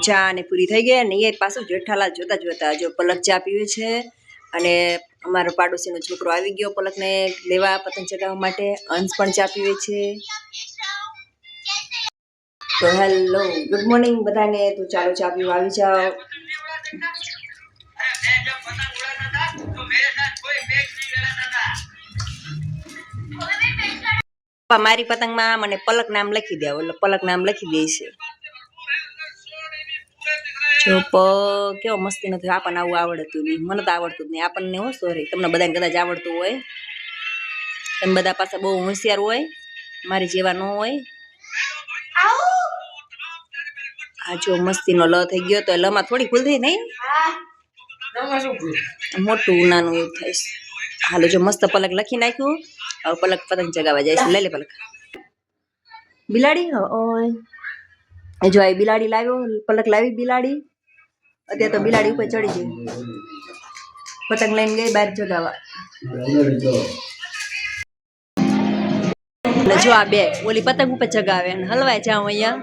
ચા અને પૂરી થઈ ગઈ અને એ પાછું જેઠાલાલ જોતા જોતા જો પલક ચા પીવે છે અને અમારો પાડોશીનો છોકરો આવી ગયો પલકને લેવા પતંગ ચગાવવા માટે. અંશ પણ ચા પીવે છે. તો હેલો ગુડ મોર્નિંગ બધાને. તો ચાલો ચા પીવા આવી જાઓ. મારી પતંગમાં મને પલક નામ લખી દે, એટલે પલક નામ લખી દે છે. જો કેવો મસ્તી નથી. આપણને આવું આવડતું નહીં, મને તો આવડતું જ નહીં. આપણને હો સોરી, તમને બધાને કદાચ આવડતું હોય. તમે બધા પાસે બહુ હોશિયાર હોય, મારી જેવા ન હોય. આ જો મસ્તીનો લ થઈ ગયો તો લમાં થોડી ભૂલ થઈ નહીં, મોટું નાનું એવું થાય. હાલો જો મસ્ત પલક લખી નાખ્યું. હવે પલક પતંગ ચગાવવા જાય છે. લઈ લે પલક. બિલાડી ઓય જો આ બિલાડી લાવ્યો, પલક લાવી બિલાડી. અત્યારે તો બિલાડી ઉપર ચડી ગઈ, પતંગ લઈને ગઈ બહાર ચગાવવા. અને જો આ બે ઓલી પતંગ ઉપર ચગાવે અને હલવાય જાઉં અહીંયા.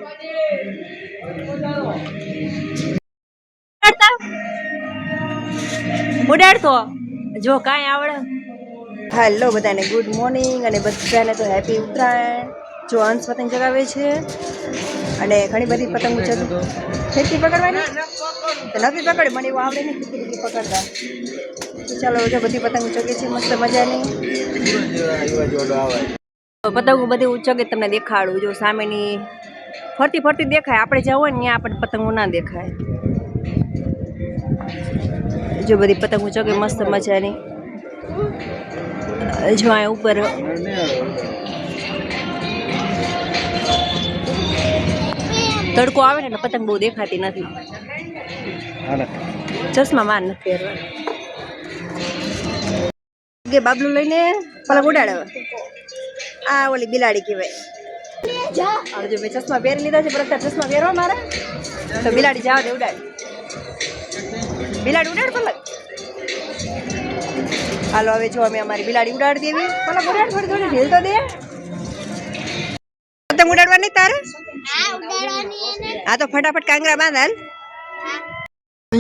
ઉડાડતો જો કાંઈ આવડે. હેલો બધાને ગુડ મોર્નિંગ અને બધાને તો હેપી ઉત્તરાયણ. જો અંશ પતંગ ચગાવે છે અને ઘણી બધી પતંગો ચગાવે. ખેતી પકડવાની નથી પકડી, મને એવું આવડે નહીં ખેતી પકડતા. ચાલો જો બધી પતંગ ચગે છે મસ્ત મજાની. પતંગો બધી ઉચગે તમને દેખાડું. જો સામેની ફરતી ફરતી દેખાય. આપણે જ્યાં હોય ને ત્યાં આપણે પતંગો ના દેખાય. જો બધી પતંગો ચગે મસ્ત મજાની. જો આ ઉપર તડકો આવે ને એટલે પતંગ બહુ દેખાતી નથી. ચશ્મા માર નથી પહેરવા. બાબલું લઈને પલક ઉડાડે. આ ઓલી બિલાડી કહેવાય. જો મેં ચશ્મા પહેરી લીધા છે, પણ ચશ્મા પહેરવા મારા તો બિલાડી જવા દે. ઉડાડ બિલાડી, ઉડાડ પલક. હાલો હવે જો અમે અમારી બિલાડી ઉડાડી દેવી. પલક ઉડાડ, થોડી થોડી ઢીલ તો દે. પતંગ ઉડાડવાની તારે? હા તો ફટાફટ કાંગરા બાંધ. હાલ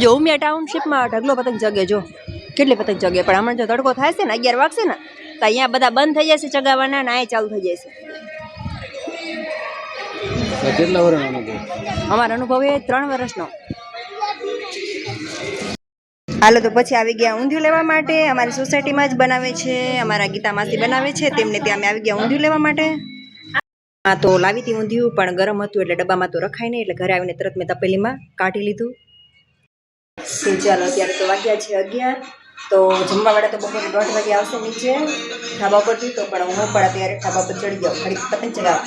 જો ઉમિયા ટાઉનશીપમાં ઢગલો પતંગ જગે. જો કેટલી પતંગ જગે. પણ હમણાં જો તડકો થાય છે ને 11 વાગશે ને તો અહીંયા બધા બંધ થઈ જશે ચગાવવાના ને આ ચાલુ થઈ જશે. કેટલા વર્ષનો અનુભવ? અમારો અનુભવ એ 3 વર્ષનો. હાલો તો પછી આવી ગયા ઊંધિયું લેવા માટે. અમારી સોસાયટીમાં જ બનાવે છે, અમારા ગીતા માસી બનાવે છે, તેમને ત્યાં અમે આવી ગયા ઊંધિયું લેવા માટે. હા તો લાવી હતી ઊંધિયું, પણ ગરમ હતું એટલે ડબ્બામાં તો રખાય નહીં, એટલે ઘરે આવીને તરત મેં તપેલીમાં કાઢી લીધું. ચાલો અત્યારે તો વાગ્યા છે 11. તો જમવાવાળા તો બપોરે 1:30 વાગે આવશે નીચે ધાબા પરથી. તો પણ હું પણ અત્યારે ધાબા પર ચડી જાઉં ઘડી પતંગ ચગાવવા.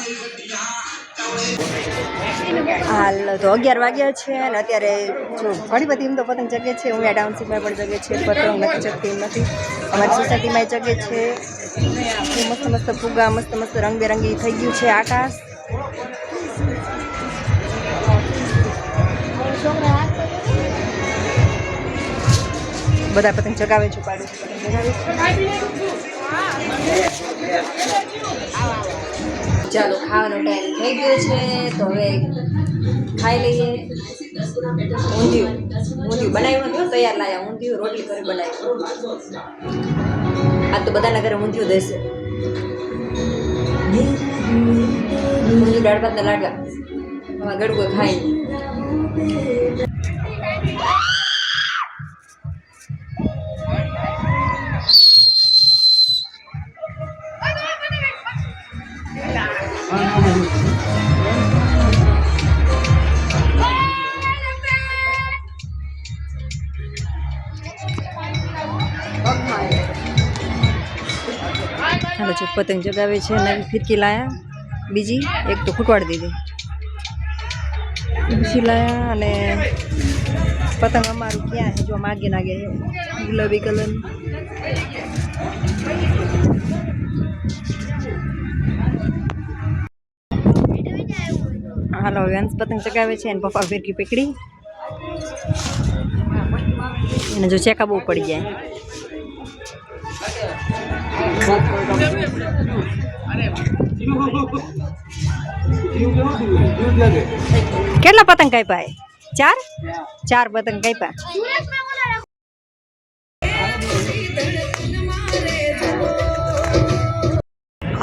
હાલ તો 11 વાગ્યા છે અને અત્યારે જો ઘણી બધી એમ તો પતંગ જગે છે. હું ટાઉનશીપમાં પણ જગે છે. પતંગ નથી ચગતી એમ નથી, અમારી સોસાયટીમાં જગે છે. મસ્ત મસ્ત ફુગ્ગા, મસ્ત મસ્ત રંગબેરંગી થઈ ગયું છે આકાશ. બધા પતંગ ચગાવે છે. પાડોશી પતંગ ચગાવે છે. ચાલો ખાવાનો ટાઈમ થઈ ગયો છે, તો હવે ખાઈ લઈએ. ઊંધિયું બનાવ્યું હતું, તૈયાર લાયા ઊંધિયું. રોટલી કરી બનાવ્યું. આ તો બધાના ઘરે ઊંધિયું દેશે. ઊંધિયું દાળ ભાતના લાડવા અમારા ઘર કોઈ ખાય. હાલો જો પતંગ ચગાવે છે. નવી ફિરકી લાયા, બીજી એક તો ખૂટવાડી દીધી. બીજી લાયા અને પતંગ અમારું ક્યાં છે જો માગે નાગે ગુલાબી કલર. હાલો હવે અંશ પતંગ ચગાવે છે અને પપ્પા ફિરકી પકડી. એને જો ચેકા બહુ પડી જાય. કેટલા પતંગ કાપ્યા? ચાર ચાર પતંગ કાપ્યા.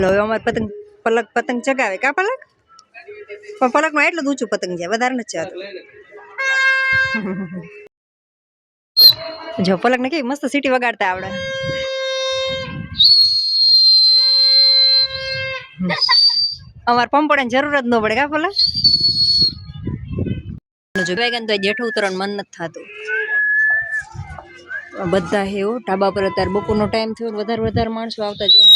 હવે અમારે પતંગ પલક પતંગ ચગાવે કા પલક, પણ પલક માં એટલું જ ઊંચું પતંગ છે, વધારે નથી જતું. જો પલક ને કેવી મસ્ત સીટી વગાડતા આવડે. અમારે પંપોડે જરૂર જ ન પડે કા પલક. જો વેગન તો જેઠું ઉતરવાનું મન નથી થતું. બધા એવું ઢાબા પર અત્યારે બપોરનો ટાઈમ થયો, વધારે માણસો આવતા જાય.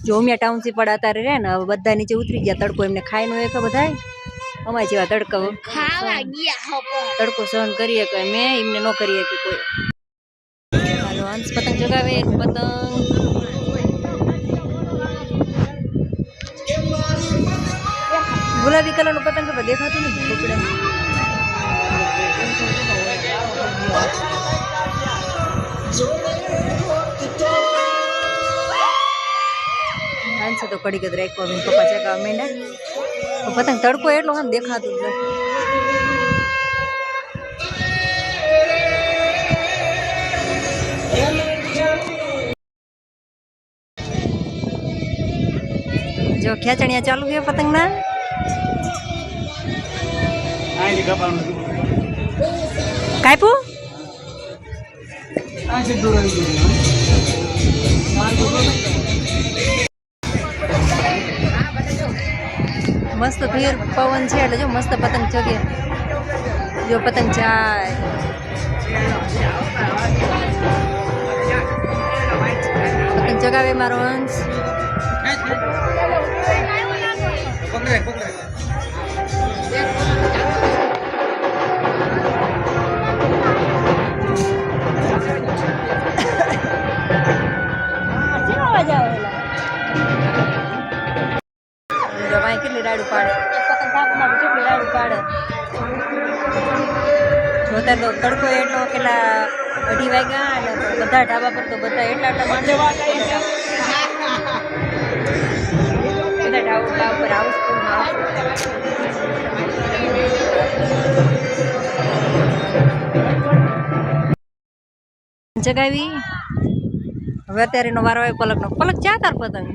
જો ઉમિયા ટાઉનશીપ વાળા અત્યારે રહે ને, હવે બધા નીચે ઉતરી ગયા. તડકો એમને ખાઈ નો એક બધા અમારી જેવા તડકો સહન કરીએ કે મેં એમને ન કરીએ કે કોઈ. હાલો હંસ પતંગ ચગાવે પતંગ. ગુલાબી કલર નું પતંગ તો દેખાતું નથી. હંસે તો કડી કદ રાખ્યો પપ્પા ચગાવવા માંડ્યા. પતંગ તડકો એટલો આમ દેખાતું જ નથી. જો ખેંચણિયા ચાલુ છે પતંગ ના. કાપ્યું મસ્ત ધીર પવન છે એટલે જો મસ્ત પતંગ ચગે. જો પતંગ જાય પતંગ ચગાવે મારો હંસ. કેટલી રાડું પાડે પતંગ કાપમાં કેટલી રાડું પાડે. જોતા તો તડકો એટલો કેટલા 2:30 વાગ્યા અને બધા ઢાબા પર તો બધા એટલા માણસો બધા ઢાબા પર હાઉસફુલ જગાવી. હવે અત્યારે એનો વારો આવ્યો પલકનો. પલક ચા તાર પતંગ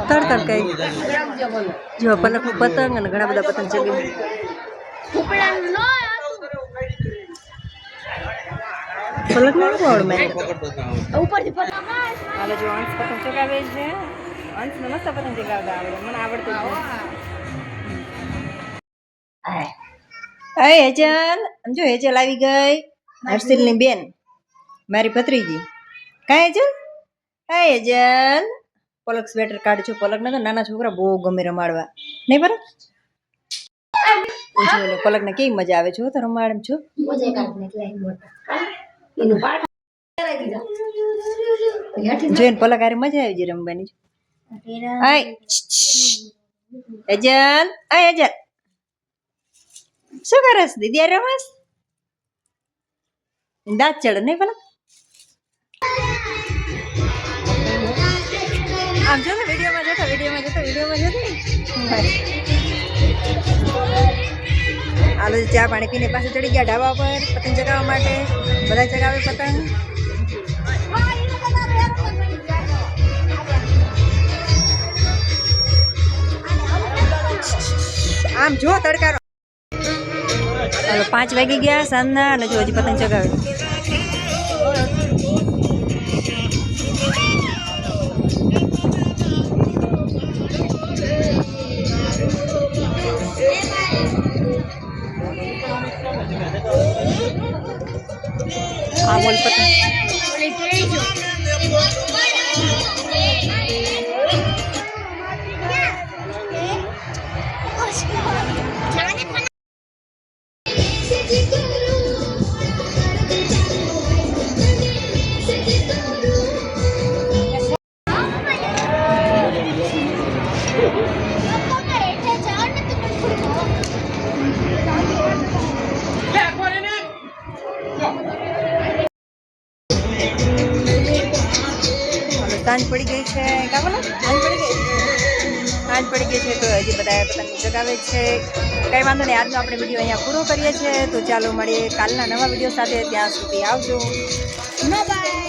તડ કઈ જો પલક નું પતંગ અને ઘણા બધા પતંગ ચગે. પલક ને હાલો જો હંસ પતંગ ચગાવે છે. હંસ ને મસ્ત પતંગ ચગાવતા આવડે, મને આવડતું જ નથી. હેજલ જો હેજલ આવી ગઈ, હર્ષિલ ની બેન મારી ભત્રીજી. કાંઈ હેજલ હેજલ પલક સ્વેટર કાઢજો. પલક ને નાના છોકરા બહુ ગમે રમાડવા નહીં બરાબર. પલક ને કેવી મજા આવે છે તો રમાડ છો. જોઈને પલક આરે મજા આવી જાય રમવાની. હેજલ હેજલ શું કરસ દીદી આ રમસ દાંત ચડે નહીં પલક. આમ જો ને વિડીયોમાં જતો. હાલો ચા પાણી પીને પાસે ચડી ગયા ઢાબા પર પતંગ ચગાવવા માટે. બધા ચગાવે પતંગ. આમ જો તડકારો. હાલો 5 વાગી ગયા સાંજના અને જો હજી પતંગ ચગાવે. આ બોલ પતંગ સાંજ પડી ગઈ છે કાકોને સાંજ પડી ગઈ છે તો હજી બધા પતંગ ચગાવે છે. કંઈ વાંધો નહીં, આજનો આપણે વિડીયો અહીંયા પૂરો કરીએ છીએ. તો ચાલો મળીએ કાલના નવા વિડીયો સાથે. ત્યાં સુધી આવજો. બાય.